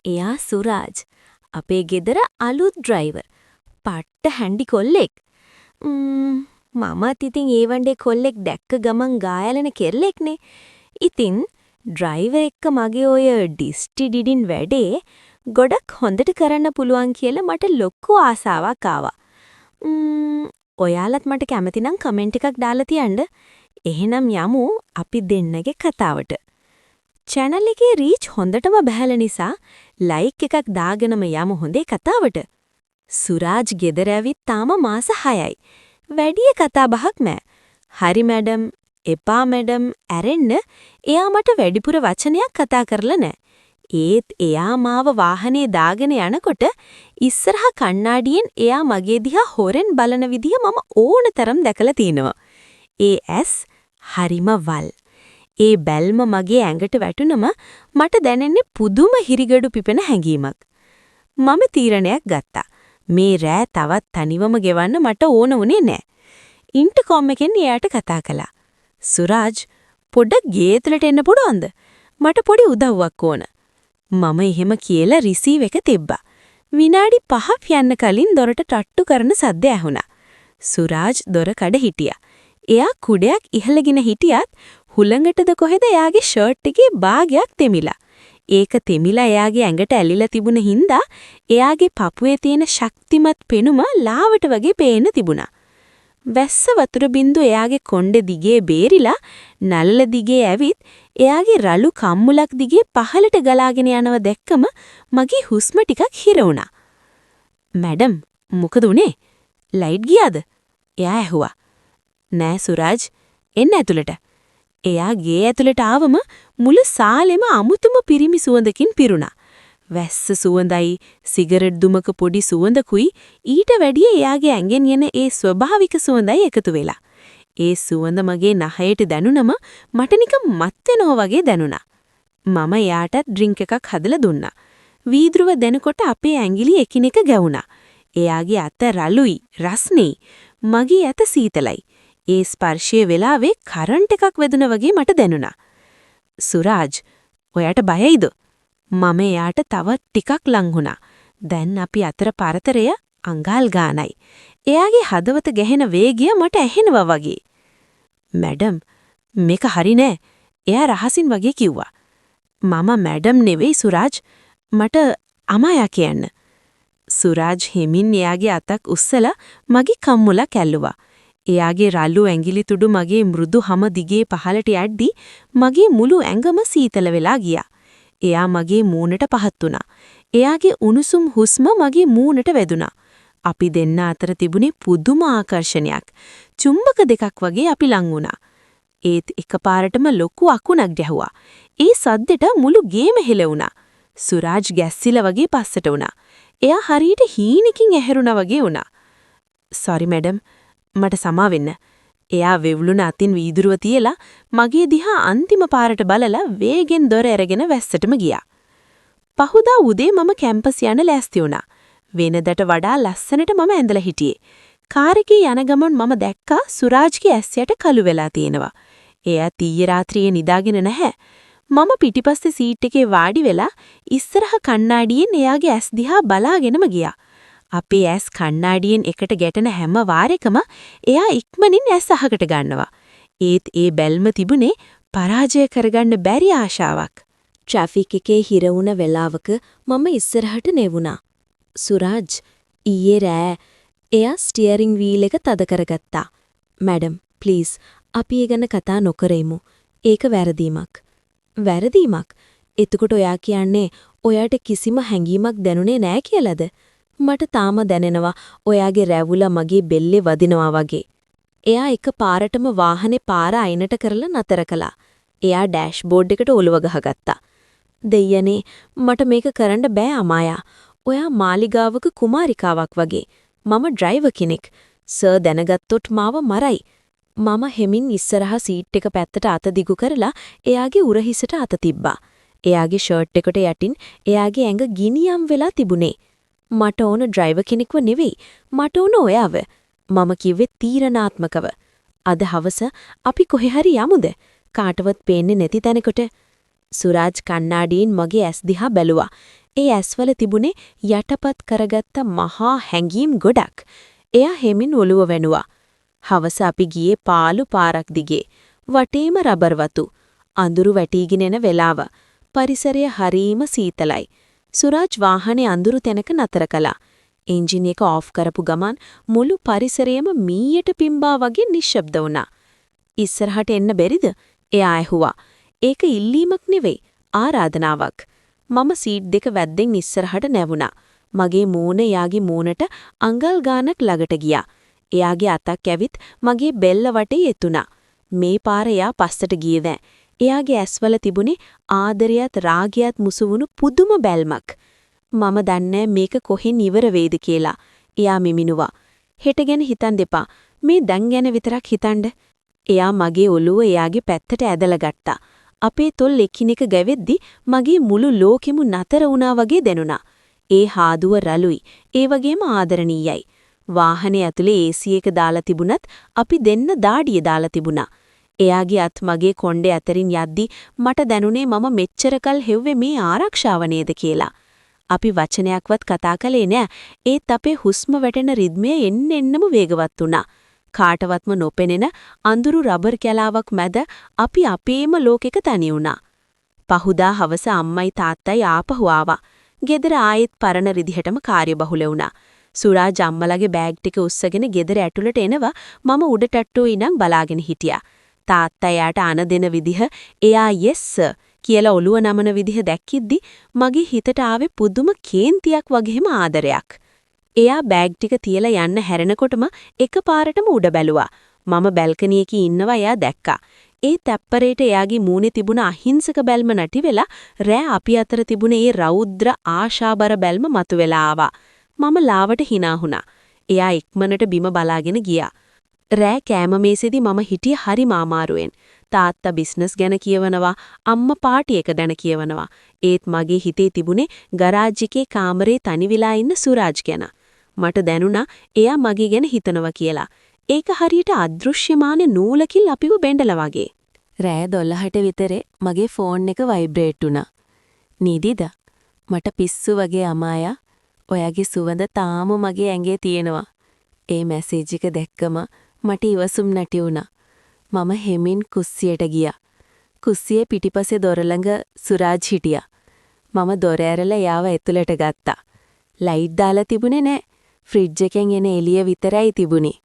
එයා සුරාජ්. අපේ ගෙදර අලුත් ඩ්‍රයිවර්. පට්ට හැන්ඩි කොල්ලෙක්. මමත් ඉතින් ඒ වන්ඩේ කොල්ලෙක් දැක්ක ගමන් ගායලන කෙල්ලෙක්නේ. ඉතින් ඩ්‍රයිවර් එක්ක මගේ ඔය ඩිස්ටි ඩිඩින් වැඩේ ගොඩක් හොඳට කරන්න පුළුවන් කියලා මට ලොකු ආසාවක් ආවා. ඔයාලත් මට කැමති නම් කමෙන්ට් එකක් දාලා තියන්න. එහෙනම් යමු අපි දෙන්නගේ කතාවට. channel එකේ reach හොඳටම බහැල නිසා like එකක් දාගෙනම යමු හොඳේ කතාවට. සුරාජ් ගෙදර ඇවිත් තාම මාස 6යි. වැඩි කතා බහක් නෑ. හරි මැඩම්, එපා මැඩම් ඇරෙන්න එයා මට වැඩිපුර වචනයක් කතා කරලා නෑ. ඒත් එයා මාව වාහනේ දාගෙන යනකොට ඉස්සරහා කණ්ණාඩියෙන් එයා මගේ දිහා හොරෙන් බලන විදිය මම ඕනතරම් දැකලා තිනවා. ඒ ඇස් හරිම වල්. ඒ බැල්ම මගේ ඇඟට වැටුනම මට දැනෙන්නේ පුදුම හිරිගඩු පිපෙන හැඟීමක්. මම තීරණයක් ගත්තා. මේ රෑ තවත් තනිවම ගෙවන්න මට ඕන වුණේ නෑ. ඉන්ටර්කොම් එකෙන් එයාට කතා කළා. සුරාජ් පොඩ්ඩක් ගේ ඇතුළට එන්න පුළුවන්ද? මට පොඩි උදව්වක් ඕන. මම එහෙම කියලා රිසීව් එක තිබ්බා. විනාඩි 5ක් යන්න කලින් දොරට ටට්ටු කරන සද්ද ඇහුණා. සුරාජ් දොර කඩ හිටියා. එයා කුඩයක් ඉහළගෙන හිටියත් හුළඟටද කොහෙද එයාගේ ෂර්ට් එකේ භාගයක් තෙමිලා. ඒක තෙමිලා එයාගේ ඇඟට ඇලිලා තිබුණ හින්දා එයාගේ පපුවේ තියෙන ශක්තිමත් පෙනුම ලාවට වගේ පේන්න තිබුණා. වැස්ස වතුර බින්දු එයාගේ කොණ්ඩේ දිගේ බේරිලා නළල දිගේ ඇවිත් එයාගේ රළු කම්මුලක් දිගේ පහළට ගලාගෙන යනව දැක්කම මගේ හුස්ම ටිකක් හිර වුණා. මැඩම් මොකද උනේ? ලයිට් ගියාද? එයා ඇහුවා. නෑ සුරාජ් එන්න ඇතුළට. එයා ගේ ඇතුළට ආවම මුළු සාලෙම අමුතුම පිරිමි සුවඳකින් පිරුණා. වැස්ස සුවඳයි, සිගරට් දුමක පොඩි සුවඳකුයි ඊට වැඩිය එයාගේ ඇඟෙන් එන ඒ ස්වභාවික සුවඳයි එකතු වෙලා. ඒ සුවඳ මගේ නහයට දැනුනම මට නිකන් මත් වෙනවා වගේ දැනුණා. මම එයාටත් ඩ්‍රින්ක් එකක් හදලා දුන්නා. වීදුරුව දෙනකොට අපේ ඇඟිලි එකිනෙක ගැවුණා. එයාගේ අත රළුයි, රස්නේ. මගේ අත සීතලයි. ඒ ස්පර්ශයේ වෙලාවේ කරන්ට් එකක් වැදුනා වගේ මට දැනුණා. සුරාජ්, ඔයාට බයයිද? මම එයාට තව ටිකක් ලං වුණා. දැන් අපි අතර පරතරය අඟල් ගානයි. එයාගේ හදවත ගැහෙන වේගය මට ඇහෙනවා වගේ. මැඩම්, මේක හරි නෑ. එයා රහසින් වගේ කිව්වා. මම මැඩම් නෙවෙයි සුරාජ්. මට අමායා කියන්න. සුරාජ් හිමින් එයාගේ අතක් උස්සලා මගේ කම්මුලක් ඇල්ලුවා. එයාගේ රළු ඇඟිලි තුඩු මගේ මෘදු හම දිගේ පහළට යද්දී මගේ මුළු ඇඟම සීතල වෙලා ගියා. එයා මගේ මූණට පහත් වුණා. එයාගේ උණුසුම් හුස්ම මගේ මූණට වැදුනා. අපි දෙන්න අතර තිබුණේ පුදුම ආකර්ෂණයක්. චුම්බක දෙකක් වගේ අපි ලං වුණා. ඒත් එකපාරටම ලොකු අකුණක් ගැහුවා. ඒ සද්දෙට මුළු ගේම හෙලවුණා. සුරාජ් ගැස්සිලා වගේ පස්සට වුණා. එයා හරියට හීනකින් ඇහැරුණා වගේ වුණා. "සෝරි මැඩම්, මට සමා වෙන්න." එයා වෙවුලුන අතින් වීදුරුව තියලා මගේ දිහා අන්තිම පාරට බලලා වේගෙන් දොර ඇරගෙන වැස්සටම ගියා. පහුදා උදේ මම කැම්පස් යන්න ලෑස්ති වුණා. වෙනදට වඩා ලස්සනට මම ඇඳලා හිටියේ. කාර් එකේ යන ගමන් මම දැක්කා සුරාජ්ගේ ඇස් යට කළු වෙලා තියෙනවා. එයා ඊයේ රාත්‍රියේ නිදාගෙන නැහැ. මම පිටිපස්සේ සීට් එකේ වාඩි වෙලා ඉස්සරහ කණ්ණාඩියෙන් එයාගේ ඇස් දිහා බලාගෙනම ගියා. අපේ ඇස් කණ්ණාඩියෙන් එකට ගැටෙන හැම වාරයකම එයා ඉක්මනින් ඇස් අහකට ගන්නවා. ඒත් ඒ බැල්ම තිබුණේ පරාජය කරගන්න බැරි ආශාවක්. ට්‍රැෆික් එකේ හිර වුණ වෙලාවක මම ඉස්සරහට නෙවුණා. සුරාජ් ඊයේ රෑ එයා ස්ටියරින් වීල් එක තද කරගත්තා. මැඩම් ප්ලීස් අපි ඒ ගැන කතා නොකරෙමු. ඒක වැරදීමක්. වැරදීමක්? එතකොට ඔයා කියන්නේ ඔයාට කිසිම හැඟීමක් දැනුනේ නෑ කියලාද? මට තාම දැනෙනවා ඔයාගේ රැවුල මගේ බෙල්ලේ වදිනවා වගේ. එයා එක පාරටම වාහනේ පාර අයිනට කරලා නතර කළා. එයා ඩෑෂ්බෝඩ් එකට ඔලුව ගහගත්තා. දෙයනේ මට මේක කරන්න බෑ අමායා. ඔයා මාලිගාවක කුමාරිකාවක් වගේ. මම ඩ්‍රයිවර් කෙනෙක්. සර් දැනගත්තොත් මාව මරයි. මම හෙමින් ඉස්සරහා සීට් එක පැත්තට අත දිගු කරලා එයාගේ උරහිසට අත තිබ්බා. එයාගේ ෂර්ට් එකට යටින් එයාගේ ඇඟ ගිනියම් වෙලා තිබුණේ. මට ඕන ඩ්‍රයිවර් කෙනෙක්ව නෙවෙයි. මට ඕන ඔයාව. මම කිව්වේ තීරණාත්මකව. අද හවස අපි කොහේ හරි යමුද? කාටවත් පේන්නේ නැති තැනකට. සුරාජ් කණ්ණාඩියෙන් මගේ ඇස් දිහා බැලුවා. ඒ ඇස්වල තිබුණේ යටපත් කරගත්ත මහා හැඟීම් ගොඩක්. එයා හෙමින් ඔළුව වැනුවා. හවස අපි ගියේ පාළු පාරක් දිගේ. වටේම රබර් වතු. අඳුරු වැටීගෙන එන වෙලාව. පරිසරය හරීම සීතලයි. සුරාජ් වාහනේ අඳුරු තැනක නතර කළා. එන්ජින් එක ඔෆ් කරපු ගමන් මුළු පරිසරයම මීයට පිම්බා වගේ නිශ්ශබ්ද වුණා. ඉස්සරහට එන්න බැරිද? එයා ඇහුවා. ඒක ඉල්ලීමක් නෙවෙයි, ආරාධනාවක්. මම සීට් දෙක වැද්දෙන් ඉස්සරහට නැවුණා. මගේ මූණ එයාගේ මූණට අඟල් ගානක් ළඟට ගියා. එයාගේ අතක් ඇවිත් මගේ බෙල්ල වටේ එතුණා. මේ පාර එයා පස්සට ගියේ නෑ. එයාගේ ඇස්වල තිබුණේ ආදරයත් රාගයත් මුසු වුණු පුදුම බැල්මක්. මම දන්නේ මේක කොහෙන් ඉවර වෙයිද කියලා. එයා මිමිනුවා. හෙට ගැන හිතන් දෙපා. මේ දැන් ගැන විතරක් හිතන්න. එයා මගේ ඔළුව එයාගේ පැත්තට ඇදලා ගත්තා. අපේ තොල් එකිනෙක ගැවෙද්දි මගේ මුළු ලෝකෙම නතර වුණා වගේ දැනුණා. ඒ හාදුව රළුයි. ඒ වගේම ආදරණීයයි. වාහනේ ඇතුලේ AC එක දාලා තිබුණත් අපි දෙන්න දාඩිය දාලා තිබුණා. එයාගේ අත් මගේ කොණ්ඩේ අතරින් යද්දි මට දැනුනේ මම මෙච්චරකල් හෙව්වේ මේ ආරක්ෂාව නේද කියලා. අපි වචනයක්වත් කතා කළේ නෑ. ඒත් අපේ හුස්ම වැටෙන රිද්මය එන්නෙන්නම වේගවත් වුණා. කාටවත්ම නොපෙනෙන අඳුරු රබර් කැලාවක් මැද අපි අපේම ලෝකෙක තනි වුණා. පහුදා හවස අම්මයි තාත්තයි ආපහු ආවා. ගෙදර ආයෙත් පරණ රිදිහටම කාර්යබහුල වුණා. සුරාජ් අම්මලගේ බෑග් ටික උස්සගෙන ගෙදර ඇතුළට එනවා මම උඩ ටට්ටුවේ ඉඳන් බලාගෙන හිටියා. තාත්තා එයාට අන දෙන විදිහ එයා yes කියලා ඔළුව නමන විදිහ දැක්කිද්දි මගේ හිතට ආවේ පුදුම කේන්තියක් වගේම ආදරයක්. එයා බෑග් ටික තියලා යන්න හැරෙනකොටම එකපාරටම උඩ බැලුවා. මම බැල්කනි එකේ ඉන්නවා එයා දැක්කා. ඒ තැප්පරේට එයාගේ මූණේ තිබුණ අහිංසක බැල්ම නැති වෙලා රෑ අපි අතර තිබුණ ඒ රෞද්‍ර ආශාබර බැල්ම මතුවෙලා ආවා. මම ලාවට hina වුණා. එයා ඉක්මනට බිම බලාගෙන ගියා. රෑ කෑම මේසෙදි මම හිටිය හරිම අමාරුවෙන්. තාත්තා බිස්නස් ගැන කියවනවා, අම්මා පාටි එක ගැන කියවනවා. ඒත් මගේ හිතේ තිබුණේ ගරාජ් එකේ කාමරේ තනිවිලා ඉන්න සුරාජ් ගැන. මට දැනුණා එයා මගේ ගැන හිතනවා කියලා. ඒක හරියට අදෘශ්‍යමාන නූලකින් අපිව බැඳලා වගේ. රෑ 12ට විතරේ මගේ ෆෝන් එක වයිබ්‍රේට් වුණා. නීදිද? මට පිස්සු වගේ අමායා. ඔයාගේ සුවඳ තාම මගේ ඇඟේ තියෙනවා. ඒ මැසේජ් එක දැක්කම මට ඉවසුම් නැති වුණා. මම හෙමින් කුස්සියට ගියා. කුස්සියේ පිටිපස්සේ දොර ළඟ සුරාජ් හිටියා. මම දොර ඇරලා එයාව ඇතුළට ගත්තා. ලයිට් දාලා තිබුණේ නැහැ. ෆ්‍රිජ් එකෙන් එන එළිය විතරයි තිබුණේ.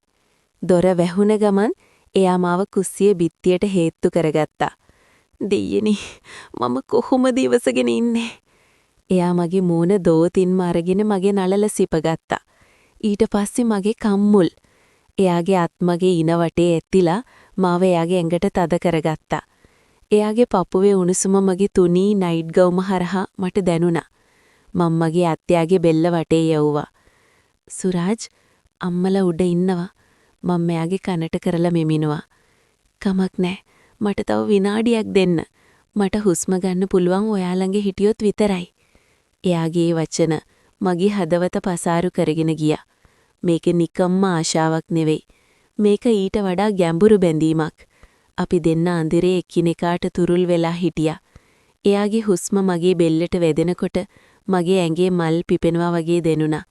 දොර වැහුණ ගමන් එයා මාව කුස්සියේ බිත්තියට හේතු කරගත්තා. දෙයියනි මම කොහොමද ඉවසගෙන ඉන්නේ? එයා මගේ මූණ දෝතින්ම අරගෙන මගේ නළල සිපගත්තා. ඊට පස්සේ මගේ කම්මුල්. එයාගේ අත් මගේ ඉන වටේ ඇත්තිලා මාව එයාගේ ඇඟට තද කරගත්තා. එයාගේ පපුවේ උණුසුම මගේ තුනී නයිට් ගවුම හරහා මට දැනුණා. මම මගේ අත්යාගේ බෙල්ල වටේ යවුවා. සුරාජ් අම්මලා උඩ ඉන්නවා. මම එයාගේ කනට කරලා මෙමිනුවා. කමක් නැහැ. මට තව විනාඩියක් දෙන්න. මට හුස්ම ගන්න පුළුවන් ඔයා ළඟ හිටියොත් විතරයි. එයාගේ වචන මගේ හදවත පසාරු කරගෙන ගියා. මේක නිකම්ම ආශාවක් නෙවෙයි. මේක ඊට වඩා ගැඹුරු බැඳීමක්. අපි දෙන්න අඳුරේ එකිනෙකාට තුරුල් වෙලා හිටියා. එයාගේ හුස්ම මගේ බෙල්ලට වැදෙනකොට මගේ ඇඟේ මල් පිපෙනවා වගේ දැනුණා.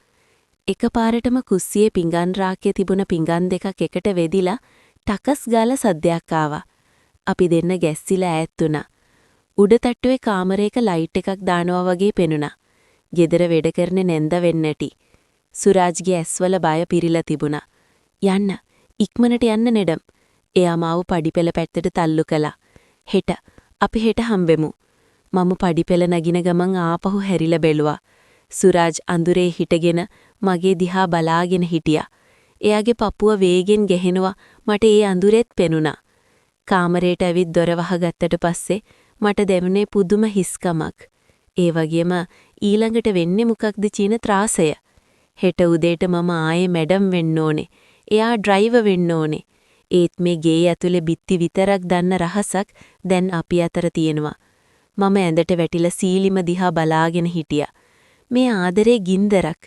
එකපාරටම කුස්සියේ පිඟන් රාක්කේ තිබුණ පිඟන් දෙකක් එකට වෙදිලා ටකස් ගාලා සද්දයක් ආවා. අපි දෙන්න ගැස්සිලා ඈත් වුණා. උඩ තට්ටුවේ කාමරයක ලයිට් එකක් දානවා වගේ පෙනුණා. ගෙදර වැඩ කරන නැන්ද වෙන්නටි. සුරාජ්ගේ ඇස්වල බය පිරීලා තිබුණා. යන්න, ඉක්මනට යන්න නෙඩම්. එයා මාව පඩිපෙළ පැත්තට තල්ලු කළා. අපි හෙට හම්බෙමු. මම පඩිපෙළ නගින ගමන් ආපහු හැරිලා බැලුවා. සුරාජ් අඳුරේ හිටගෙන මගේ දිහා බලාගෙන හිටියා. එයාගේ පපුව වේගෙන් ගැහෙනවා මට ඒ අඳුරෙත් පෙනුණා. කාමරේට ඇවිත් දොර වහගත්තට පස්සේ මට දැනුනේ පුදුම හිස්කමක්. ඒ වගේම ඊළඟට වෙන්නේ මොකක්ද චීන ත්‍රාසය. හෙට උදේට මම ආයේ මැඩම් වෙන්න ඕනේ. එයා ඩ්‍රයිවර් වෙන්න ඕනේ. ඒත් මේ ගේ ඇතුලේ බිත්ති විතරක් දන්න රහසක් දැන් අපි අතර තියෙනවා. මම ඇඳට වැටිලා සීලිම දිහා බලාගෙන හිටියා. මේ ආදරේ ගින්දරක්.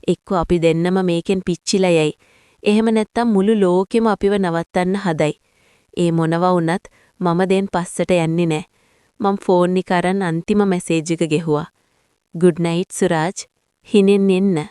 එක්ක අපි දෙන්නම මේකෙන් පිච්චිලා යයි. එහෙම නැත්තම් මුළු ලෝකෙම අපිව නවත්තන්න හදයි. ඒ මොනවා වුණත් මම දැන් පස්සට යන්නේ නැහැ. මම ෆෝන් එක අරන් අන්තිම මැසේජ් එක ගෙහුවා. Good night Suraj. හිනෙන් එන්න.